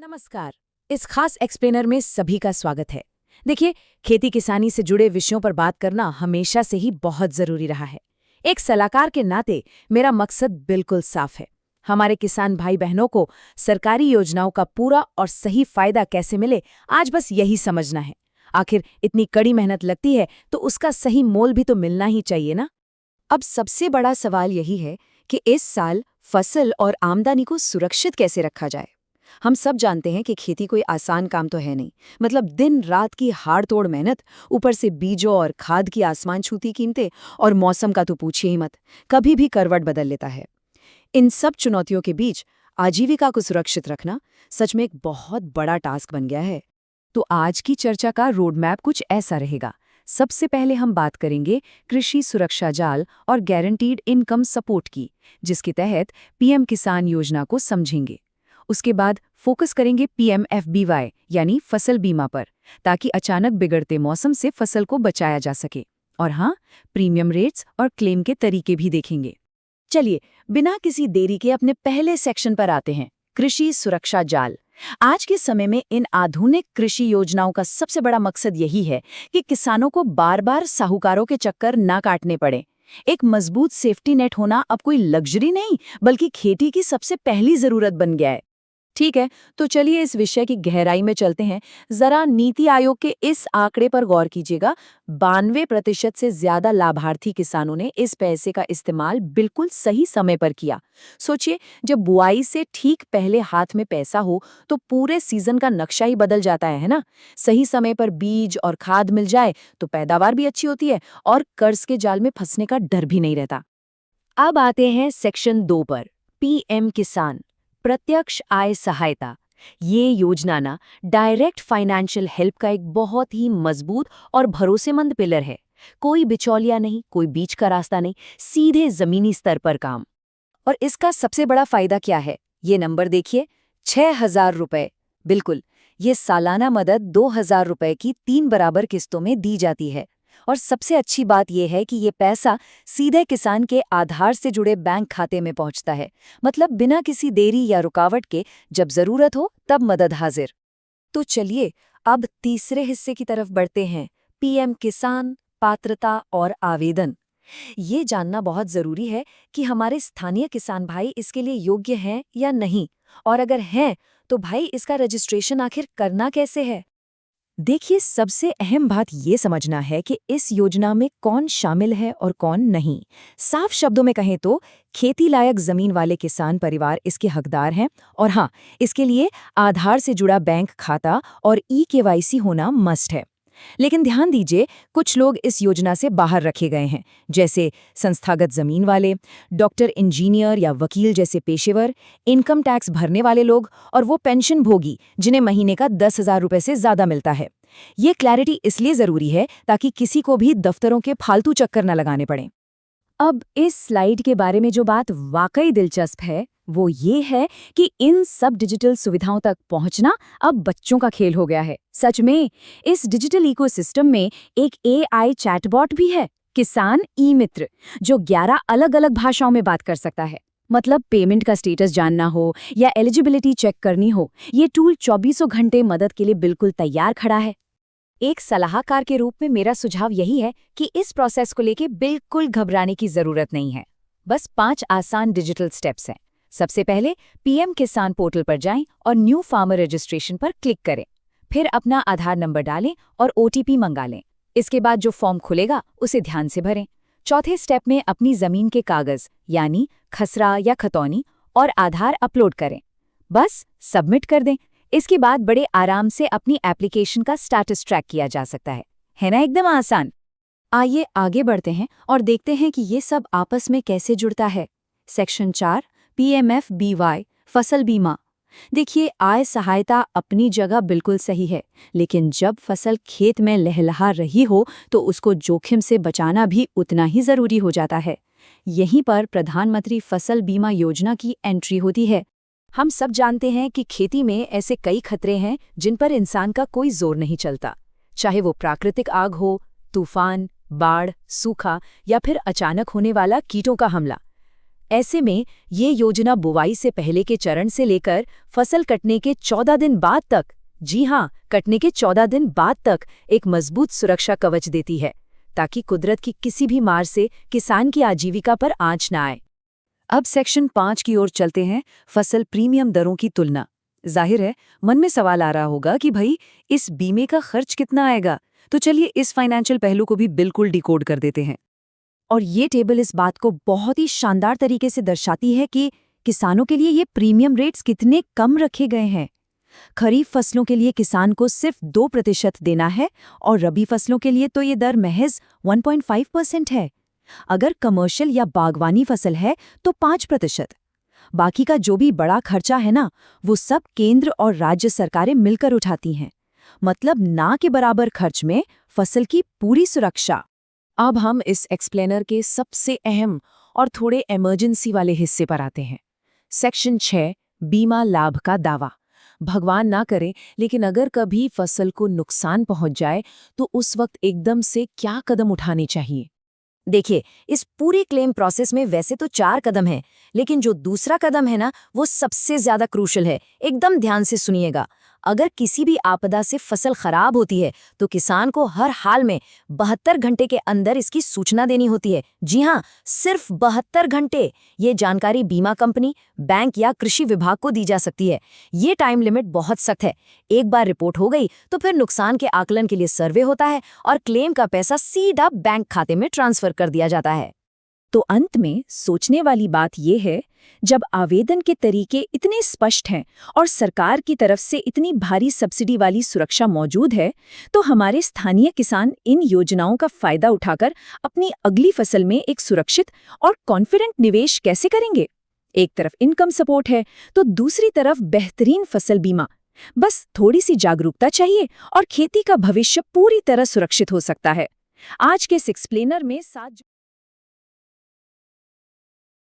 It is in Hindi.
नमस्कार। इस खास एक्सप्लेनर में सभी का स्वागत है। देखिए, खेती किसानी से जुड़े विषयों पर बात करना हमेशा से ही बहुत जरूरी रहा है। एक सलाहकार के नाते मेरा मकसद बिल्कुल साफ है। हमारे किसान भाई बहनों को सरकारी योजनाओं का पूरा और सही फायदा कैसे मिले, आज बस यही समझना है। आखिर इतनी कड़ी मेहनत लगती है तो उसका सही मोल भी तो मिलना ही चाहिए ना। अब सबसे बड़ा सवाल यही है कि इस साल फसल और आमदनी को सुरक्षित कैसे रखा जाए। हम सब जानते हैं कि खेती कोई आसान काम तो है नहीं। मतलब दिन रात की हाड़ तोड़ मेहनत, ऊपर से बीजों और खाद की आसमान छूती कीमतें, और मौसम का तो पूछिए ही मत, कभी भी करवट बदल लेता है। इन सब चुनौतियों के बीच आजीविका को सुरक्षित रखना सच में एक बहुत बड़ा टास्क बन गया है। तो आज की चर्चा का रोड मैप कुछ ऐसा रहेगा। सबसे पहले हम बात करेंगे कृषि सुरक्षा जाल और गारंटीड इनकम सपोर्ट की, जिसके तहत पीएम किसान योजना को समझेंगे। उसके बाद फोकस करेंगे पीएमएफबीवाई यानी फसल बीमा पर, ताकि अचानक बिगड़ते मौसम से फसल को बचाया जा सके। और हाँ, प्रीमियम रेट्स और क्लेम के तरीके भी देखेंगे। चलिए, बिना किसी देरी के अपने पहले सेक्शन पर आते हैं, कृषि सुरक्षा जाल। आज के समय में इन आधुनिक कृषि योजनाओं का सबसे बड़ा मकसद यही है कि किसानों को बार बार साहूकारों के चक्कर ना काटने पड़े। एक मजबूत सेफ्टी नेट होना अब कोई लग्जरी नहीं, बल्कि खेती की सबसे पहली जरूरत बन गया है। ठीक है, तो चलिए इस विषय की गहराई में चलते हैं। जरा नीति आयोग के इस आंकड़े पर गौर कीजिएगा। 92% से ज्यादा लाभार्थी किसानों ने इस पैसे का इस्तेमाल बिल्कुल सही समय पर किया। सोचिए, जब बुआई से ठीक पहले हाथ में पैसा हो तो पूरे सीजन का नक्शा ही बदल जाता है ना। सही समय पर बीज और खाद मिल जाए तो पैदावार भी अच्छी होती है और कर्ज के जाल में फंसने का डर भी नहीं रहता। अब आते हैं सेक्शन 2 पर, पीएम किसान प्रत्यक्ष आय सहायता। ये योजना ना डायरेक्ट फाइनेंशियल हेल्प का एक बहुत ही मजबूत और भरोसेमंद पिलर है। कोई बिचौलिया नहीं, कोई बीच का रास्ता नहीं, सीधे जमीनी स्तर पर काम। और इसका सबसे बड़ा फायदा क्या है, ये नंबर देखिए, 6,000 रुपए। बिल्कुल, ये सालाना मदद 2,000 रुपए की 3 बराबर किस्तों में दी जाती है। और सबसे अच्छी बात यह है कि ये पैसा सीधे किसान के आधार से जुड़े बैंक खाते में पहुंचता है। मतलब बिना किसी देरी या रुकावट के, जब जरूरत हो तब मदद हाजिर। तो चलिए अब तीसरे हिस्से की तरफ बढ़ते हैं, पीएम किसान पात्रता और आवेदन। ये जानना बहुत जरूरी है कि हमारे स्थानीय किसान भाई इसके लिए योग्य हैं या नहीं, और अगर हैं तो भाई इसका रजिस्ट्रेशन आखिर करना कैसे है। देखिए, सबसे अहम बात ये समझना है कि इस योजना में कौन शामिल है और कौन नहीं। साफ शब्दों में कहें तो खेती लायक जमीन वाले किसान परिवार इसके हकदार हैं। और हाँ, इसके लिए आधार से जुड़ा बैंक खाता और ई-केवाईसी होना मस्ट है। लेकिन ध्यान दीजिए, कुछ लोग इस योजना से बाहर रखे गए हैं, जैसे संस्थागत जमीन वाले, डॉक्टर, इंजीनियर या वकील जैसे पेशेवर, इनकम टैक्स भरने वाले लोग, और वो पेंशन भोगी जिन्हें महीने का 10,000 रुपए से ज्यादा मिलता है। ये क्लैरिटी इसलिए जरूरी है ताकि किसी को भी दफ्तरों के फालतू चक्कर न लगाने पड़े। अब इस स्लाइड के बारे में जो बात वाकई दिलचस्प है वो ये है कि इन सब डिजिटल सुविधाओं तक पहुंचना अब बच्चों का खेल हो गया है। सच में, इस डिजिटल इकोसिस्टम में एक एआई चैटबॉट भी है, किसान ई मित्र, जो 11 अलग-अलग भाषाओं में बात कर सकता है। मतलब पेमेंट का स्टेटस जानना हो या एलिजिबिलिटी चेक करनी हो, ये टूल 24 घंटे मदद के लिए बिल्कुल तैयार खड़ा है। एक सलाहकार के रूप में मेरा सुझाव यही है कि इस प्रोसेस को लेके बिल्कुल घबराने की जरूरत नहीं है। बस 5 आसान डिजिटल स्टेप्स हैं। सबसे पहले पीएम किसान पोर्टल पर जाएं और न्यू फार्मर रजिस्ट्रेशन पर क्लिक करें। फिर अपना आधार नंबर डालें और ओटीपी मंगा लें। इसके बाद जो फॉर्म खुलेगा उसे ध्यान से भरें। चौथे स्टेप में अपनी जमीन के कागज यानी खसरा या खतौनी और आधार अपलोड करें। बस सबमिट कर दें। इसके बाद बड़े आराम से अपनी एप्लीकेशन का स्टेटस ट्रैक किया जा सकता है ना, एकदम आसान। आइए आगे बढ़ते हैं और देखते हैं कि ये सब आपस में कैसे जुड़ता है। सेक्शन 4, पीएमएफबीवाई फसल बीमा। देखिए, आय सहायता अपनी जगह बिल्कुल सही है, लेकिन जब फसल खेत में लहलहा रही हो तो उसको जोखिम से बचाना भी उतना ही जरूरी हो जाता है। यहीं पर प्रधानमंत्री फसल बीमा योजना की एंट्री होती है। हम सब जानते हैं कि खेती में ऐसे कई खतरे हैं जिन पर इंसान का कोई जोर नहीं चलता, चाहे वो प्राकृतिक आग हो, तूफान, बाढ़, सूखा या फिर अचानक होने वाला कीटों का हमला। ऐसे में ये योजना बुवाई से पहले के चरण से लेकर फसल कटने के 14 दिन बाद तक, जी हाँ, कटने के 14 दिन बाद तक एक मजबूत सुरक्षा कवच देती है, ताकि कुदरत की किसी भी मार से किसान की आजीविका पर आंच न आए। अब सेक्शन 5 की ओर चलते हैं, फसल प्रीमियम दरों की तुलना। जाहिर है मन में सवाल आ रहा होगा कि भाई इस बीमे का खर्च कितना आएगा, तो चलिए इस फाइनेंशियल पहलू को भी बिल्कुल डिकोड कर देते हैं। और ये टेबल इस बात को बहुत ही शानदार तरीके से दर्शाती है कि किसानों के लिए ये प्रीमियम रेट्स कितने कम रखे गए हैं। खरीफ फसलों के लिए किसान को सिर्फ 2% देना है और रबी फसलों के लिए तो ये दर महज 1.5% है। अगर कमर्शियल या बागवानी फसल है तो 5%। बाकी का जो भी बड़ा खर्चा है ना, वो सब केंद्र और राज्य सरकारें मिलकर उठाती हैं। मतलब ना के बराबर खर्च में फसल की पूरी सुरक्षा। अब हम इस एक्सप्लेनर के सबसे अहम और थोड़े इमरजेंसी वाले हिस्से पर आते हैं। सेक्शन 6, बीमा लाभ का दावा। भगवान ना करे, लेकिन अगर कभी फसल को नुकसान पहुंच जाए तो उस वक्त एकदम से क्या कदम उठाने चाहिए? देखिए, इस पूरी क्लेम प्रोसेस में वैसे तो 4 कदम हैं, लेकिन जो दूसरा कदम है ना, वो सबसे ज्यादा क्रूशल है। एकदम ध्यान से सुनिएगा। अगर किसी भी आपदा से फसल खराब होती है तो किसान को हर हाल में 72 घंटे के अंदर इसकी सूचना देनी होती है। जी हाँ, सिर्फ 72 घंटे। ये जानकारी बीमा कंपनी, बैंक या कृषि विभाग को दी जा सकती है। ये टाइम लिमिट बहुत सख्त है। एक बार रिपोर्ट हो गई तो फिर नुकसान के आकलन के लिए सर्वे होता है और क्लेम का पैसा सीधा बैंक खाते में ट्रांसफर कर दिया जाता है। तो अंत में सोचने वाली बात यह है, जब आवेदन के तरीके इतने स्पष्ट हैं और सरकार की तरफ से इतनी भारी सब्सिडी वाली सुरक्षा मौजूद है, तो हमारे स्थानीय किसान इन योजनाओं का फायदा उठाकर अपनी अगली फसल में एक सुरक्षित और कॉन्फिडेंट निवेश कैसे करेंगे? एक तरफ इनकम सपोर्ट है तो दूसरी तरफ बेहतरीन फसल बीमा। बस थोड़ी सी जागरूकता चाहिए और खेती का भविष्य पूरी तरह सुरक्षित हो सकता है। आज के इस एक्सप्लेनर में 7